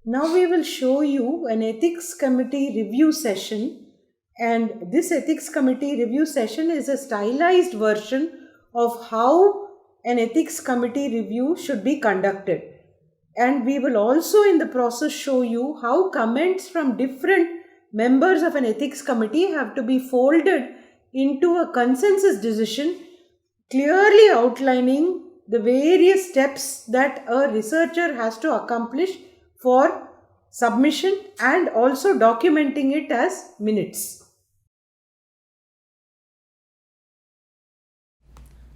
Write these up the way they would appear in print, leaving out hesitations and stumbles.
Now we will show you an ethics committee review session, and this ethics committee review session is a stylized version of how an ethics committee review should be conducted. And we will also in the process show you how comments from different members of an ethics committee have to be folded into a consensus decision, clearly outlining the various steps that a researcher has to accomplish for submission and also documenting it as minutes.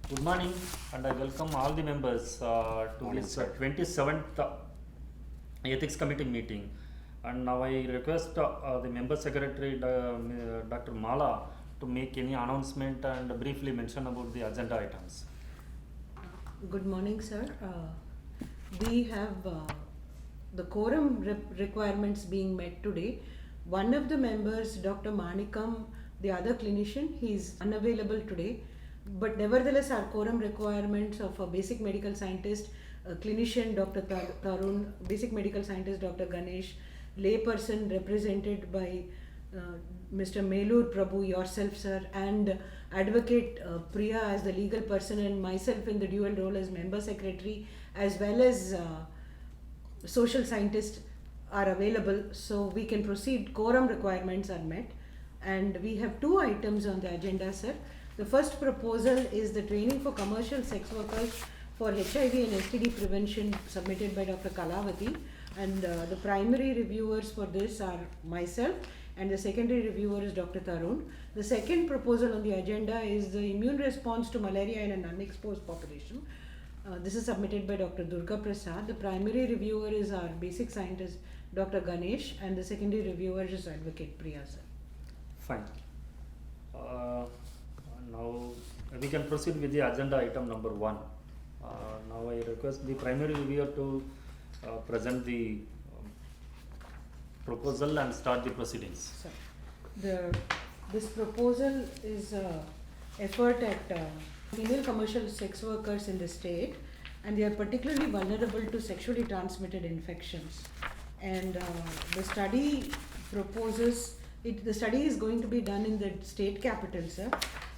Good morning, and I welcome all the members to this 27th Ethics Committee meeting. And now I request the member secretary, Dr. Mala, to make any announcement and briefly mention about the agenda items. Good morning, sir. We have the quorum requirements being met today. One of the members, Dr. Manikam, the other clinician, he is unavailable today. But nevertheless, our quorum requirements of a basic medical scientist, a clinician, Dr. Tarun, basic medical scientist, Dr. Ganesh, layperson represented by Mr. Melur Prabhu, yourself, sir, and advocate Priya as the legal person, and myself in the dual role as member secretary, as well as social scientist are available, so we can proceed. Quorum requirements are met, and we have two items on the agenda, sir. The first proposal is the training for commercial sex workers for HIV and STD prevention, submitted by Dr. Kalavati, and the primary reviewers for this are myself, and the secondary reviewer is Dr. Tarun. The second proposal on the agenda is the immune response to malaria in an unexposed population. This is submitted by Dr. Durga Prasad. The primary reviewer is our basic scientist, Dr. Ganesh, and the secondary reviewer is Advocate Priya, sir. Fine. Now we can proceed with the agenda item number 1. Now I request the primary reviewer to present the proposal and start the proceedings. Sir, this proposal is an effort at female commercial sex workers in the state, and they are particularly vulnerable to sexually transmitted infections. And the study proposes the study is going to be done in the state capital, sir,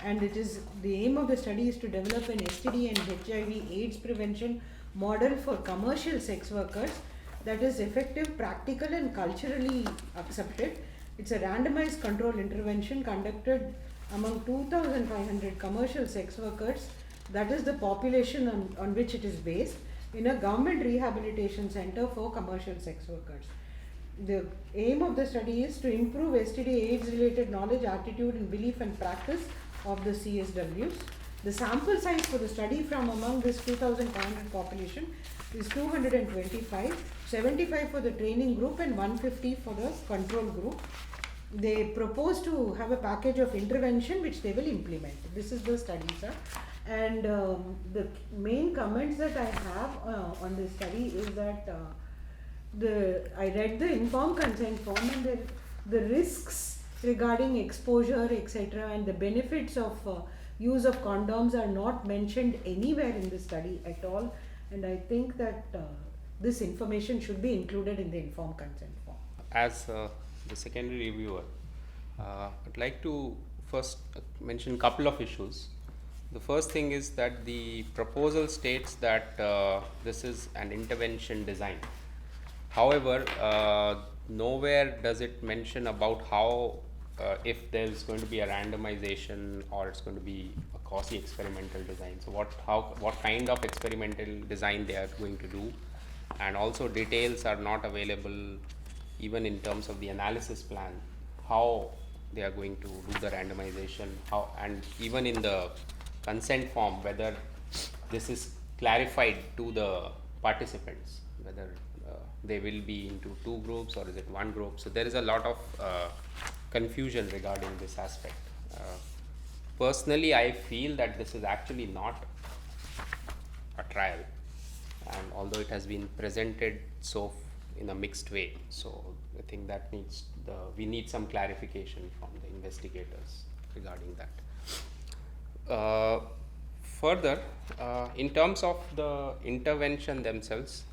and the aim of the study is to develop an STD and HIV/AIDS prevention model for commercial sex workers that is effective, practical, and culturally accepted. It's a randomized control intervention conducted among 2,500 commercial sex workers, that is the population on which it is based, in a government rehabilitation center for commercial sex workers. The aim of the study is to improve STD/AIDS related knowledge, attitude, and belief and practice of the CSWs. The sample size for the study from among this 2,500 population is 225, 75 for the training group and 150 for the control group. They propose to have a package of intervention which they will implement. This is the study, sir. And the main comments that I have on this study is that I read the informed consent form, and the risks regarding exposure, etc., and the benefits of use of condoms are not mentioned anywhere in the study at all. And I think that this information should be included in the informed consent form. As the secondary reviewer, I'd like to first mention a couple of issues. The first thing is that the proposal states that this is an intervention design. However, nowhere does it mention about how if there is going to be a randomization or it's going to be a quasi-experimental design. So what kind of experimental design they are going to do, and also details are not available even in terms of the analysis plan, how they are going to do the randomization, how, and even in the consent form whether this is clarified to the participants, whether they will be into two groups or is it one group. So there is a lot of confusion regarding this aspect. Personally, I feel that this is actually not a trial, and although it has been presented so in a mixed way, so I think that we need some clarification from the investigators regarding that. Further, in terms of the intervention themselves,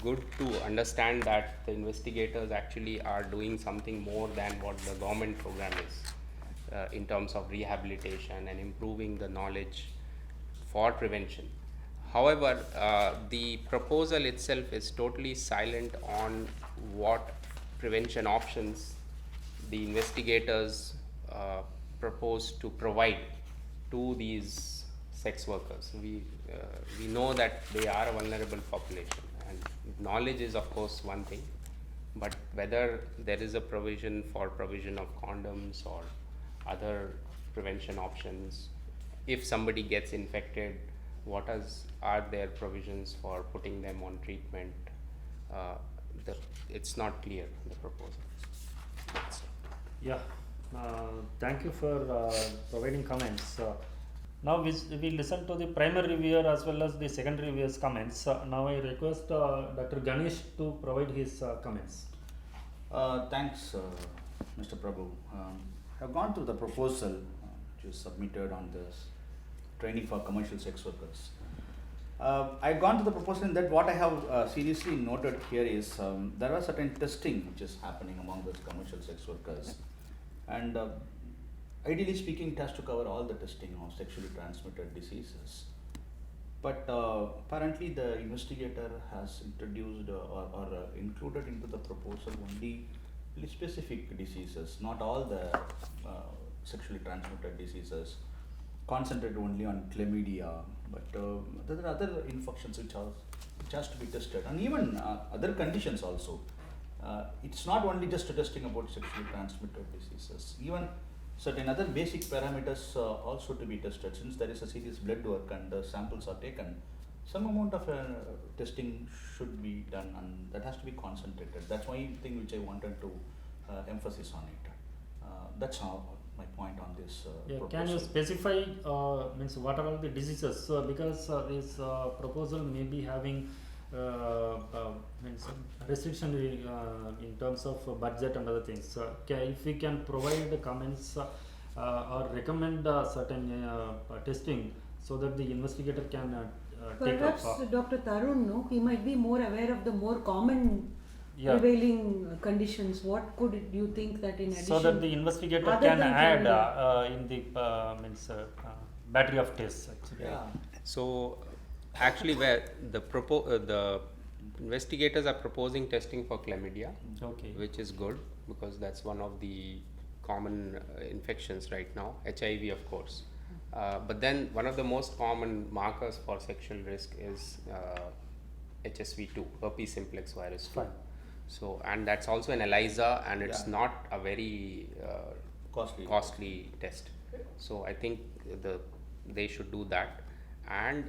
good to understand that the investigators actually are doing something more than what the government program is in terms of rehabilitation and improving the knowledge for prevention. However, the proposal itself is totally silent on what prevention options the investigators propose to provide to these sex workers. We know that they are a vulnerable population, and knowledge is of course one thing, but whether there is a provision for provision of condoms or other prevention options, if somebody gets infected, are their provisions for putting them on treatment? It's not clear, the proposal. That's it. Yeah, thank you for providing comments. Now we listen to the primary reviewer as well as the secondary reviewer's comments. Now I request Dr. Ganesh to provide his comments. Thanks, Mr. Prabhu. I've gone through the proposal which is submitted on this training for commercial sex workers. I've gone to the proposal in that what I have seriously noted here is there are certain testing which is happening among those commercial sex workers, and ideally speaking it has to cover all the testing of sexually transmitted diseases. But apparently the investigator has introduced or included into the proposal only really specific diseases, not all the sexually transmitted diseases, concentrated only on chlamydia, but there are other infections which has to be tested, and even other conditions also. It's not only just testing about sexually transmitted diseases, even certain other basic parameters also to be tested. Since there is a serious blood work and the samples are taken, some amount of testing should be done, and that has to be concentrated. That's one thing which I wanted to emphasis on it. That's how my point on this proposal. Can you specify means what are all the diseases? Because this proposal may be having means restriction in terms of budget and other things. If we can provide the comments or recommend certain testing so that the investigator can take up. Perhaps Dr. Tarun, no, he might be more aware of the more common prevailing conditions. What could you think that in addition? So that the investigator other can than add chlamydia? in the means battery of tests actually. Yeah. So actually where the investigators are proposing testing for chlamydia, Okay. which is good because that's one of the common infections right now, HIV of course. But then one of the most common markers for sexual risk is HSV2, herpes simplex virus 2. Fine. So, and that's also an ELISA, and it's not a very costly test. So I think they should do that. And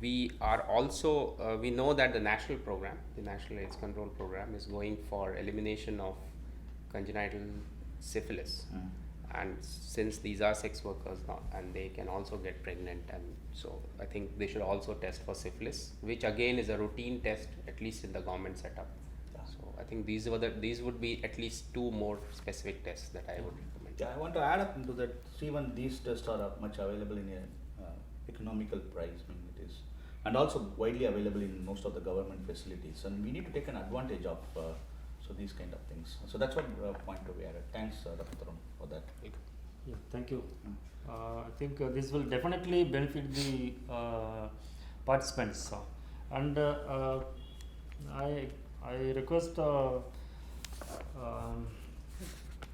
we are also we know that the national program, the National AIDS Control Program, is going for elimination of congenital syphilis. And since these are sex workers now, and they can also get pregnant, and so I think they should also test for syphilis, which again is a routine test, at least in the government setup. So I think these would be at least two more specific tests that I would recommend. Yeah, I want to add up into that. Even these tests are much available in a economical price. I mean, it is, and also widely available in most of the government facilities. And we need to take an advantage of so these kind of things. So that's what point to be added. Thanks, Dr. Tarun, for that. Yeah, thank you. I think this will definitely benefit the participants, and I request our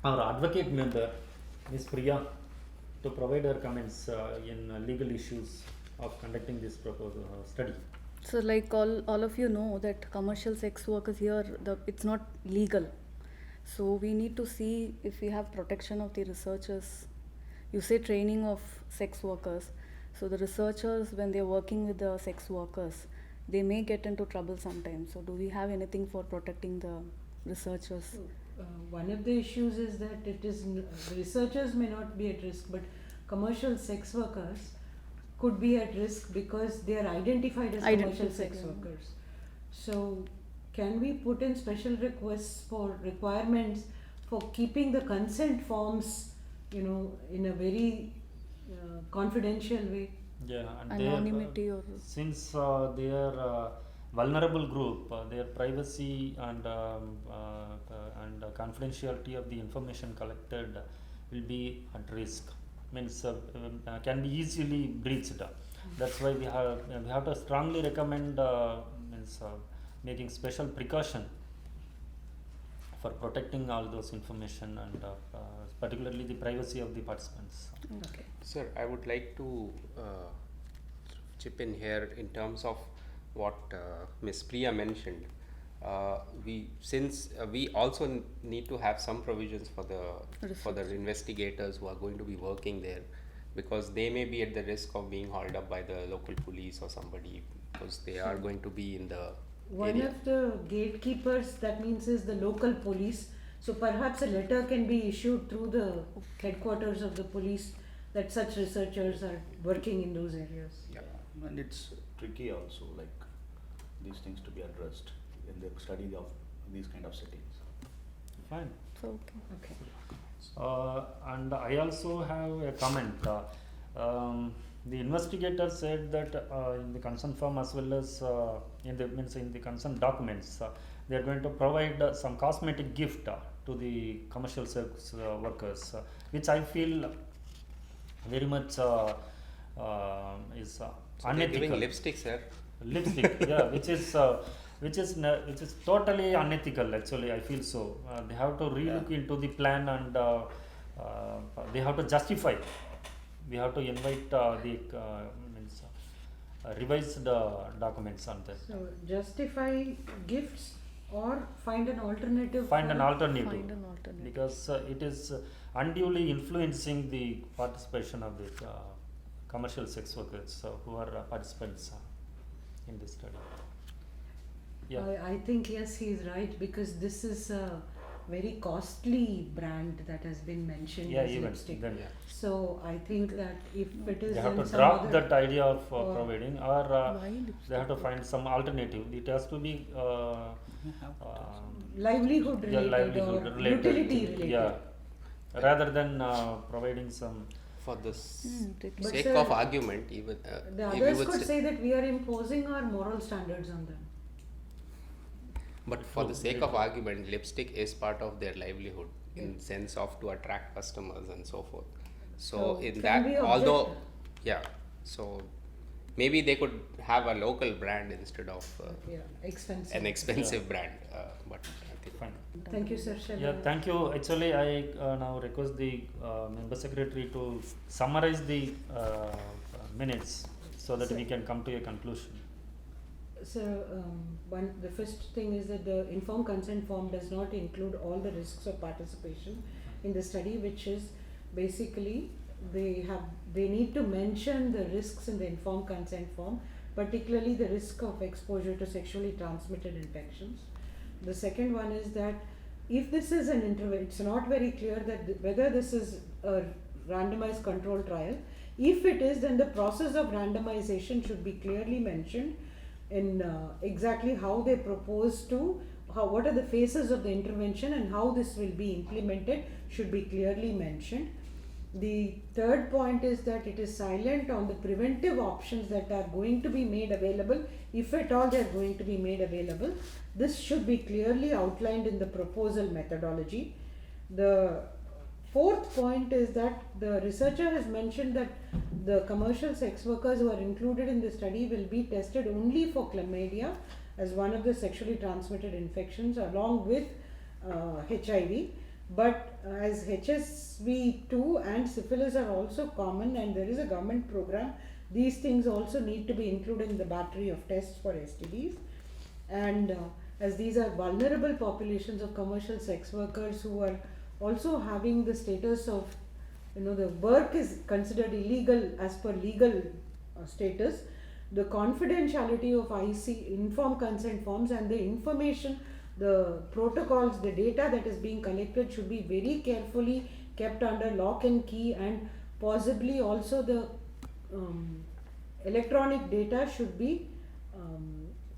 advocate member, Ms. Priya, to provide her comments in legal issues of conducting this proposal study. So like all of you know that commercial sex workers here, it's not legal. So we need to see if we have protection of the researchers. You say training of sex workers. So the researchers, when they're working with the sex workers, they may get into trouble sometimes. So do we have anything for protecting the researchers? One of the issues is that researchers may not be at risk, but commercial sex workers could be at risk because they are identified as commercial sex workers. So can we put in special requirements for keeping the consent forms, in a very confidential way? Yeah, and Anonymity or since they are vulnerable group, their privacy and confidentiality of the information collected will be at risk. Means can be easily breached. That's why we have to strongly recommend making special precaution for protecting all those information and particularly the privacy of the participants. Okay. Sir, I would like to chip in here in terms of what Ms. Priya mentioned. We also need to have some provisions for the investigators who are going to be working there, because they may be at the risk of being hauled up by the local police or somebody, because they are going to be in the One area. of the gatekeepers, that means, is the local police. So perhaps a letter can be issued through the headquarters of the police that such researchers are working in those areas. Yeah. And it's tricky also, like these things to be addressed in the study of these kind of settings. Fine. So, okay. Okay. And I also have a comment. The investigator said that in the consent form as well as in the consent documents, they are going to provide some cosmetic gift to the commercial sex workers, which I feel very much is So they're giving unethical. lipstick, sir. Lipstick, yeah, which is totally unethical. Actually, I feel so. They have to relook into the plan and they have to justify. We have to invite revised documents on that. So justify gifts or find an alternative. Find an for- alternative, Find an alternative. because it is unduly influencing the participation of the commercial sex workers who are participants in this study. Yeah. I think yes, he is right, because this is a very costly brand that has been mentioned Yeah, as even lipstick. then So I think that if it is they have in to some drop other- that idea of or- providing, or Why they have to find some alternative. It has to be livelihood yeah, related livelihood or related. utility related. Yeah, rather than providing some. For the But sake sir, of argument, even The if you others would could say that we are imposing our moral standards on them. but for the True, sake very of true. argument, lipstick is part of their livelihood in sense of to attract customers and so forth. So So in can that, we although object? yeah, so maybe they could have a local brand instead of Yeah, expensive. an expensive brand. But I think Fine. Thank you, sir. Shall Yeah, I- thank you. Actually, I now request the member secretary to summarize the minutes so that Sir. we can come to a conclusion. So, the first thing is that the informed consent form does not include all the risks of participation in the study, which is basically they need to mention the risks in the informed consent form, particularly the risk of exposure to sexually transmitted infections. The second one is that if this is an intervention, it's not very clear that whether this is a randomized control trial. If it is, then the process of randomization should be clearly mentioned in exactly how they propose to, what are the phases of the intervention and how this will be implemented should be clearly mentioned. The third point is that it is silent on the preventive options that are going to be made available, if at all they are going to be made available. This should be clearly outlined in the proposal methodology. The fourth point is that the researcher has mentioned that the commercial sex workers who are included in the study will be tested only for chlamydia as one of the sexually transmitted infections along with HIV. But as HSV2 and syphilis are also common and there is a government program, these things also need to be included in the battery of tests for STDs. And as these are vulnerable populations of commercial sex workers who are also having the status of, the work is considered illegal as per legal status, the confidentiality of IC informed consent forms and the information, the protocols, the data that is being collected should be very carefully kept under lock and key, and possibly also the electronic data should be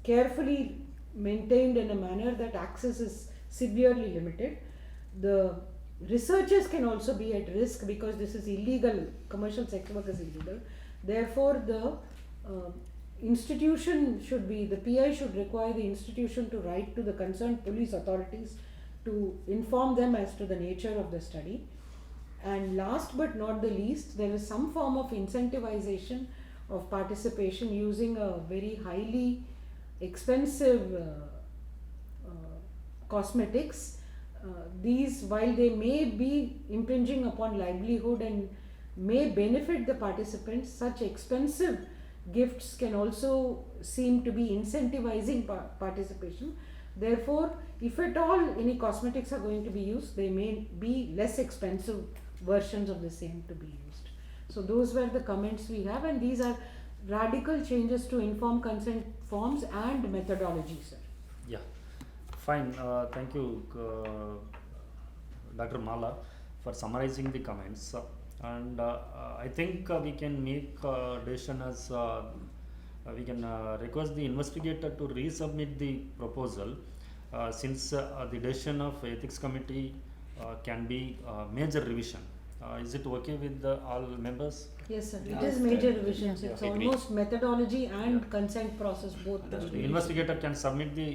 carefully maintained in a manner that access is severely limited. The researchers can also be at risk because this is illegal, commercial sex work is illegal. Therefore, the institution should be, the PI should require the institution to write to the concerned police authorities to inform them as to the nature of the study. And last but not the least, there is some form of incentivization of participation using a very highly expensive cosmetics. These, while they may be impinging upon livelihood and may benefit the participants, such expensive gifts can also seem to be incentivizing participation. Therefore, if at all any cosmetics are going to be used, they may be less expensive versions of the same to be used. So those were the comments we have, and these are radical changes to informed consent forms and methodology, sir. Yeah, fine. Thank you, Dr. Mala, for summarizing the comments. And I think we can make decision as we can request the investigator to resubmit the proposal, since the decision of ethics committee can be major revision. Is it okay with all members? Yes, sir. Yeah. It is major revisions. It's Yeah. almost methodology and consent process both. That's to The be investigator can submit the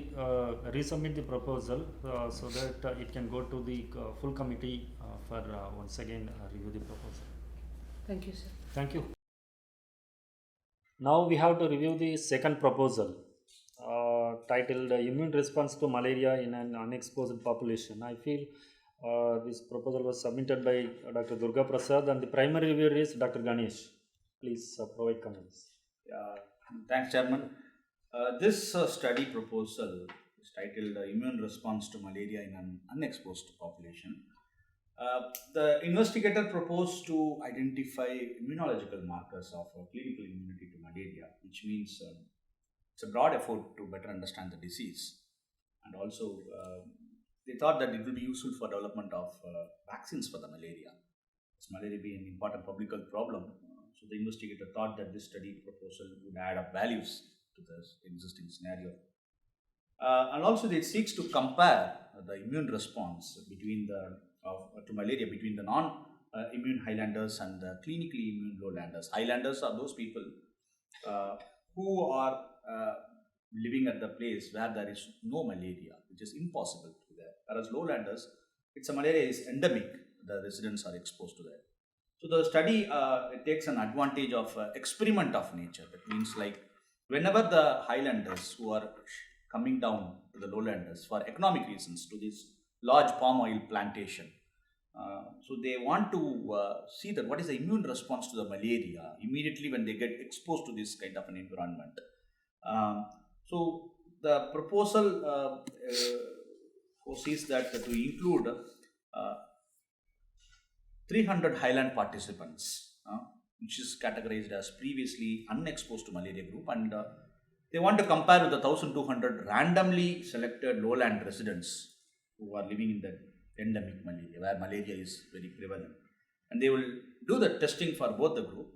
resubmit the proposal so that it can go to the full committee for once again review the proposal. Thank you, sir. Thank you. Now we have to review the second proposal, titled Immune Response to Malaria in an Unexposed Population. I feel this proposal was submitted by Dr. Durga Prasad, and the primary reviewer is Dr. Ganesh. Please provide comments. Thanks, Chairman. This study proposal is titled Immune Response to Malaria in an Unexposed Population. The investigator proposed to identify immunological markers of clinical immunity to malaria, which means it's a broad effort to better understand the disease. And also, they thought that it will be useful for development of vaccines for the malaria, as malaria being an important public health problem. So the investigator thought that this study proposal would add up values to the existing scenario. And also it seeks to compare the immune response between to malaria between the non-immune highlanders and the clinically immune lowlanders. Highlanders are those people who are living at the place where there is no malaria, which is impossible to there. Whereas lowlanders, it's a malaria is endemic, the residents are exposed to that. So the study it takes an advantage of experiment of nature. That means, like, whenever the highlanders who are coming down to the lowlanders for economic reasons to this large palm oil plantation, so they want to see that what is the immune response to the malaria immediately when they get exposed to this kind of an environment. So the proposal foresees that to include 300 highland participants, which is categorized as previously unexposed to malaria group, and they want to compare with the 1200 randomly selected lowland residents who are living in the endemic malaria, where malaria is very prevalent. And they will do the testing for both the group,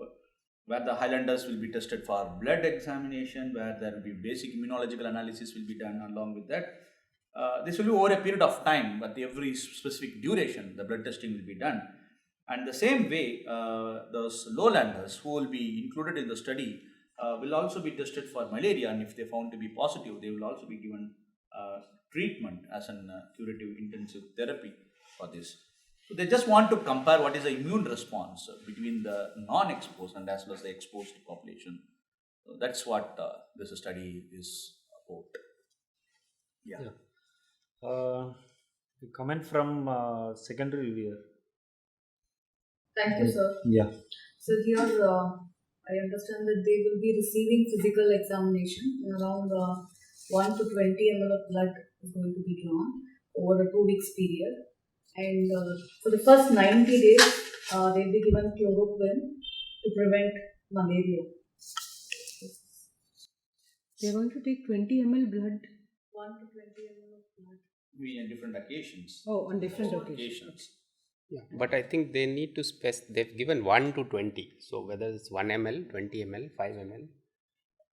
where the highlanders will be tested for blood examination, where there will be basic immunological analysis will be done along with that. This will be over a period of time, but every specific duration the blood testing will be done. And the same way, those lowlanders who will be included in the study will also be tested for malaria, and if they found to be positive, they will also be given treatment as an curative intensive therapy for this. So they just want to compare what is the immune response between the non-exposed and as well as the exposed population. So that's what this study is about. Yeah. Comment from secondary reviewer. Thank you, sir. Yeah. So here, I understand that they will be receiving physical examination. Around 1 to 20 ml of blood is going to be drawn over a 2 weeks period. And for the first 90 days, they'll be given chloroquine to prevent malaria. They are going to take 20 ml blood. 1 to 20 ml of blood. We on different occasions. Oh, on different occasions. Yeah, but I think they need to they've given 1 to 20. So whether it's 1 ml, 20 ml, 5 ml,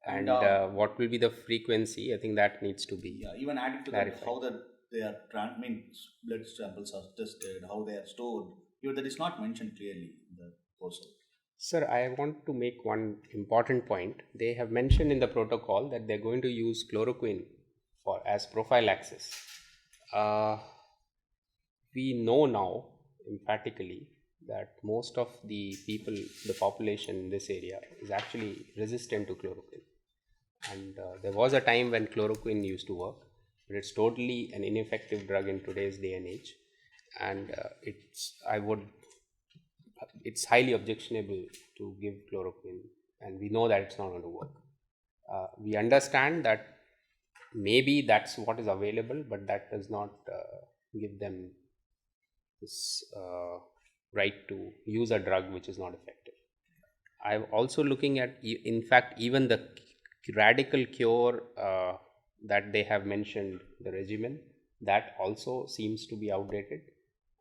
and what will be the frequency, I think that needs to be. Yeah, even adding to clarified. that, how that they are blood samples are tested, how they are stored, even that is not mentioned clearly in the proposal. Sir, I want to make one important point. They have mentioned in the protocol that they're going to use chloroquine for as prophylaxis. We know now emphatically that most of the people, the population in this area is actually resistant to chloroquine. And there was a time when chloroquine used to work, but it's totally an ineffective drug in today's day and age. And it's highly objectionable to give chloroquine, and we know that it's not going to work. We understand that maybe that's what is available, but that does not give them this right to use a drug which is not effective. I'm also looking at, in fact, even the radical cure that they have mentioned, the regimen, that also seems to be outdated,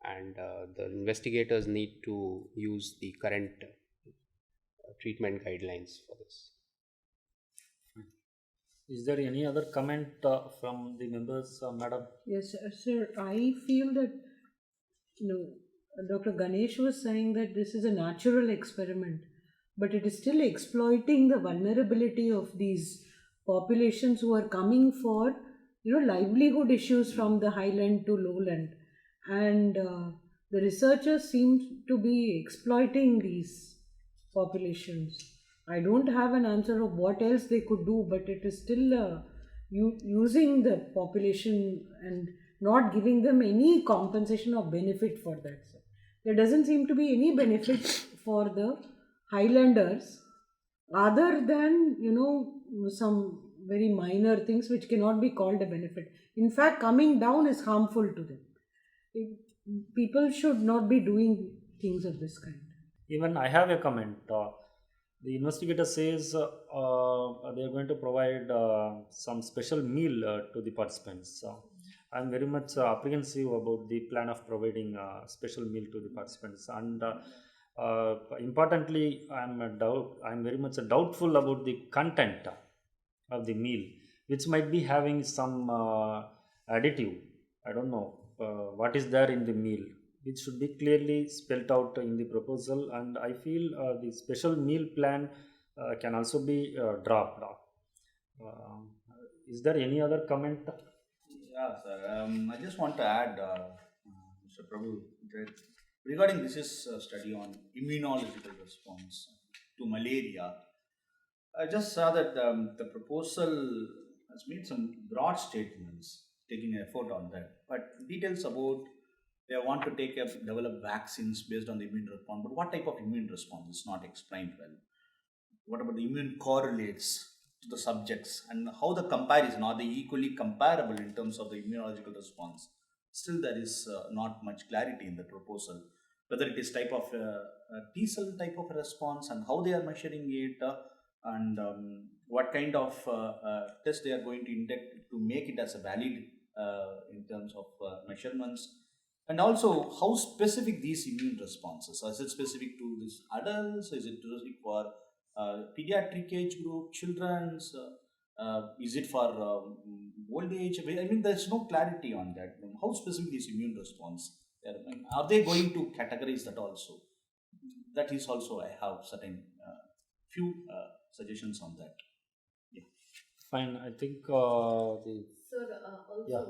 and the investigators need to use the current treatment guidelines for this. Is there any other comment from the members, madam? Yes, sir. I feel that, Dr. Ganesh was saying that this is a natural experiment, but it is still exploiting the vulnerability of these populations who are coming for, livelihood issues from the highland to lowland. And the researchers seem to be exploiting these populations. I don't have an answer of what else they could do, but it is still using the population and not giving them any compensation or benefit for that. Sir. There doesn't seem to be any benefit for the Highlanders other than, some very minor things which cannot be called a benefit. In fact, coming down is harmful to them. People should not be doing things of this kind. Even I have a comment. The investigator says they are going to provide some special meal to the participants. I'm very much apprehensive about the plan of providing special meal to the participants, and importantly, I'm very much doubtful about the content of the meal, which might be having some additive. I don't know what is there in the meal. It should be clearly spelled out in the proposal, and I feel the special meal plan can also be dropped. Is there any other comment? Yeah, sir. I just want to add, Mr. Prabhu, that regarding this is a study on immunological response to malaria. I just saw that the proposal has made some broad statements, taking effort on that, but details about they want to develop vaccines based on the immune response, but what type of immune response is not explained well. What about the immune correlates to the subjects, and how the comparison, are they equally comparable in terms of the immunological response? Still, there is not much clarity in the proposal, whether it is type of a T cell type of a response and how they are measuring it, and what kind of test they are going to inject to make it as a valid in terms of measurements. And also, how specific these immune responses are. Is it specific to these adults? Is it specific for pediatric age group, children's? Is it for old age? I mean, there's no clarity on that. How specific is immune response? Are they going to categorize that also? That is also, I have certain few suggestions on that. Yeah. Fine. I think Sir, also, Yeah.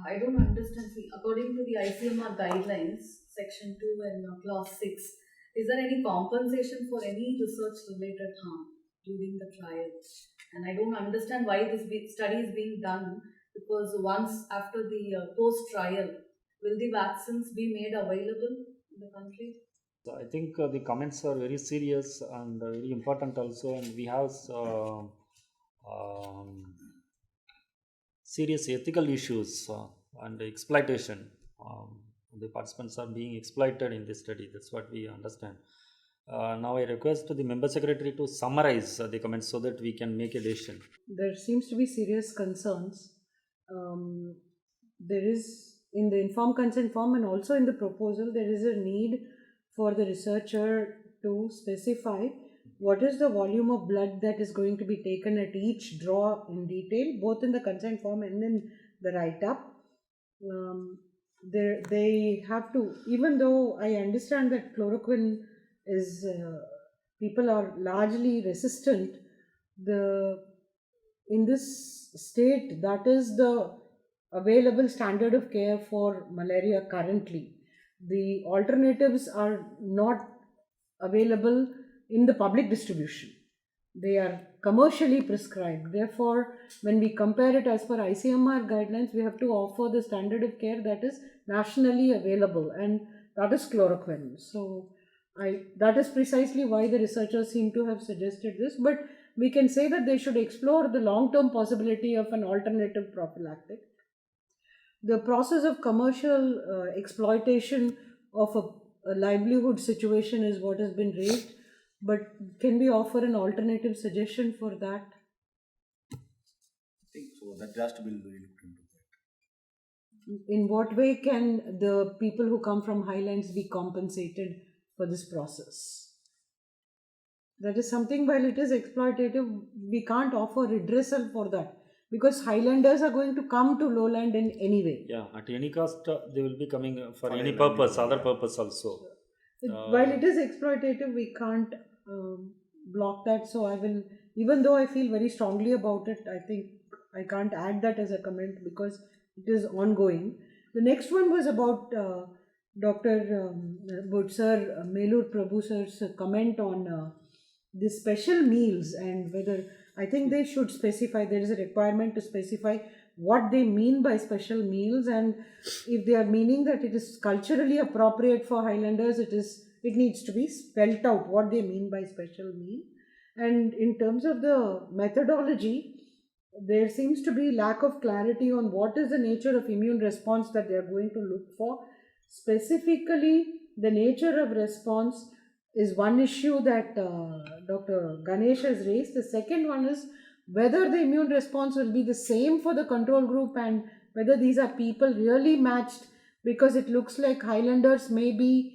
I don't understand. See, according to the ICMR guidelines, section 2 and clause 6, is there any compensation for any research-related harm during the trial? And I don't understand why this study is being done, because once after the post-trial, will the vaccines be made available in the country? I think the comments are very serious and very important also, and we have serious ethical issues and exploitation. The participants are being exploited in this study. That's what we understand. Now I request the member secretary to summarize the comments so that we can make a decision. There seems to be serious concerns. There is, in the informed consent form and also in the proposal, there is a need for the researcher to specify what is the volume of blood that is going to be taken at each draw in detail, both in the consent form and in the write-up. They have to, even though I understand that chloroquine is people are largely resistant. In this state, that is the available standard of care for malaria currently. The alternatives are not available in the public distribution. They are commercially prescribed. Therefore, when we compare it as per ICMR guidelines, we have to offer the standard of care that is nationally available, and that is chloroquine. So, that is precisely why the researchers seem to have suggested this. But we can say that they should explore the long-term possibility of an alternative prophylactic. The process of commercial exploitation of a livelihood situation is what has been raised. But can we offer an alternative suggestion for that? I think so. That has to be really looked into that. In what way can the people who come from highlands be compensated for this process? That is something, while it is exploitative, we can't offer redressal for that, because highlanders are going to come to lowland in any way. Yeah, at any cost, they will be coming for any any purpose, livelihood, other yeah. purpose also. While it is exploitative, we can't block that. So I will, even though I feel very strongly about it, I think I can't add that as a comment because it is ongoing. The next one was about Dr. Sir Melur Prabhu sir's comment on the special meals, and whether I think they should specify, there is a requirement to specify what they mean by special meals, and if they are meaning that it is culturally appropriate for highlanders, it needs to be spelt out what they mean by special meal. And in terms of the methodology, there seems to be lack of clarity on what is the nature of immune response that they are going to look for. Specifically, the nature of response is one issue that Dr. Ganesh has raised. The second one is whether the immune response will be the same for the control group, and whether these are people really matched, because it looks like highlanders may be,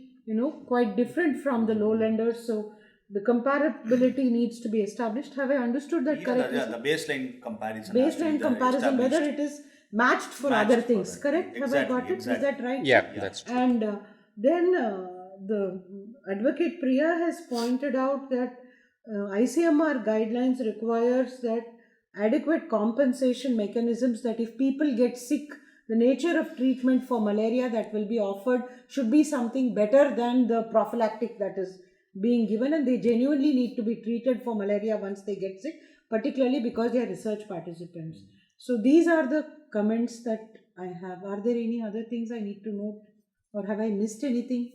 quite different from the lowlanders. So the comparability needs to be established. Have I understood that correctly? Yeah, the baseline comparison. has to be Baseline comparison, whether established. it is matched for Matched other for things, that. correct? Have I got it? Is Exactly. that right? Yeah, Yeah. that's true. And then the advocate Priya has pointed out that ICMR guidelines requires that adequate compensation mechanisms, that if people get sick, the nature of treatment for malaria that will be offered should be something better than the prophylactic that is being given, and they genuinely need to be treated for malaria once they get sick, particularly because they are research participants. So these are the comments that I have. Are there any other things I need to note, or have I missed anything?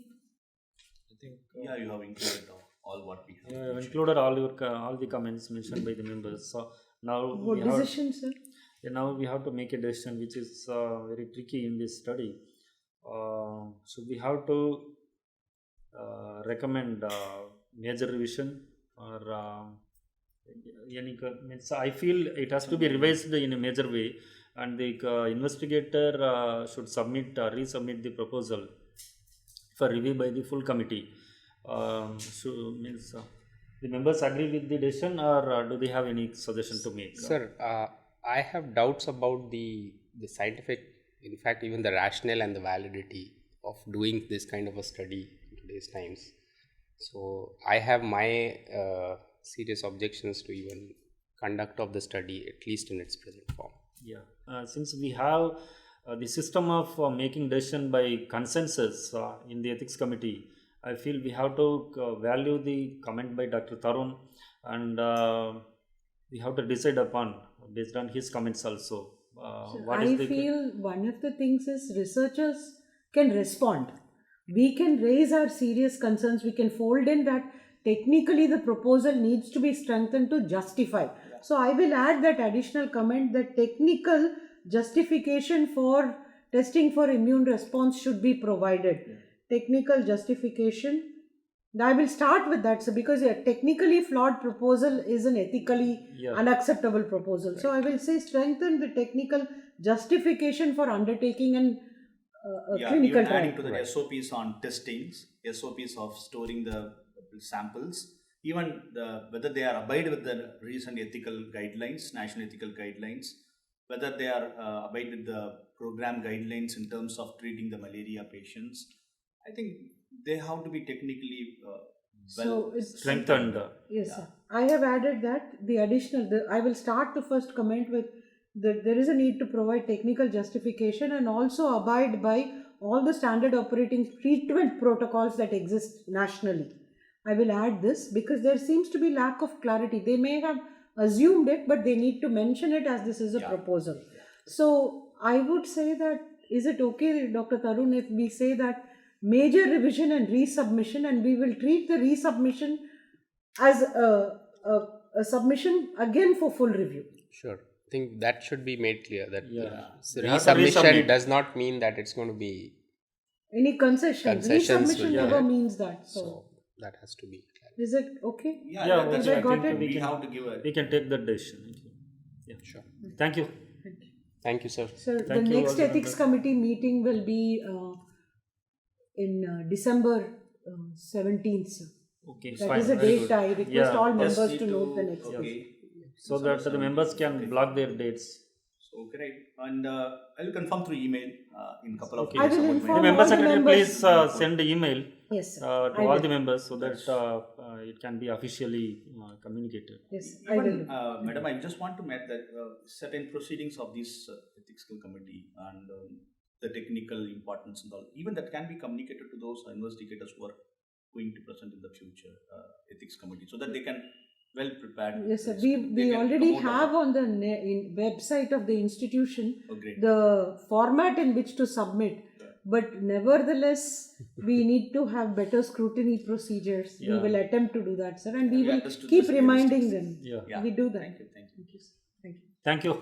I think Yeah, you have included all what we have. you have mentioned. included all the comments mentioned by the members. So now What we have, decision, sir? now we have to make a decision, which is very tricky in this study. So we have to recommend major revision, or any means I feel it has to be revised in a major way, and the investigator should resubmit the proposal for review by the full committee. So means the members agree with the decision, or do they have any suggestion to make? Sir, I have doubts about the scientific, in fact, even the rationale and the validity of doing this kind of a study in today's times. So I have my serious objections to even conduct of the study, at least in its present form. Yeah, since we have the system of making decision by consensus in the ethics committee, I feel we have to value the comment by Dr. Tarun, and we have to decide upon based on his comments also. I feel one of the things is researchers can respond. We can raise our serious concerns. We can fold in that technically the proposal needs to be strengthened to justify. So I will add that additional comment that technical justification for testing for immune response should be provided. Technical justification. I will start with that, so because a technically flawed proposal is an ethically unacceptable proposal. So I will say strengthen the technical justification for undertaking and clinical even trial. adding to the SOPs on testings, SOPs of storing the samples, even whether they are abide with the recent ethical guidelines, national ethical guidelines, whether they are abide with the program guidelines in terms of treating the malaria patients. I think they have to be technically So it's strengthened. Yes, Yeah. sir. I have added that I will start the first comment with that there is a need to provide technical justification and also abide by all the standard operating treatment protocols that exist nationally. I will add this because there seems to be lack of clarity. They may have assumed it, but they need to mention it as this is a Yeah. proposal. So I would say that, is it okay, Dr. Tarun, if we say that major revision and resubmission, and we will treat the resubmission as a submission again for full review? Sure. I think that should be made clear that Yeah. so We have to resubmission resubmit. does not mean that it's going to be. Any concessions? Concessions Resubmission will be never there. means that. So So, that has to be clear. is it okay? Yeah, Yeah, that's okay, I right. got it. We have to give a. We can take that decision. Yeah. Sure. Thank you. Thank you, sir. So the Thank you, next all the ethics members. committee meeting will be in December 17th. Sir. Okay, That fine. is a Very date. good. I request Yeah. all Just members need to note the next. Okay. So that the members can block their dates. So great, and I'll confirm through email in a couple of Okay. I days. will about inform The my- member all the secretary, members. please send the email Yes, sir. to I all will. the members so that it can be officially communicated. Yes, I will. Even, Madam, I just want to make that certain proceedings of this ethics committee and the technical importance and all, even that can be communicated to those investigators who are going to present in the future ethics committee, so that they can well prepared. Yes, sir. They We can already come out of have it. on the website of the institution Oh, great. the format in which to submit. But nevertheless, we need to have better scrutiny procedures. We Yeah. will attempt to do that, sir, and we We will understood keep this reminding realistic. them. Yeah. Yeah. We do that. Thank you. Thank you, sir. Thank you. Thank you.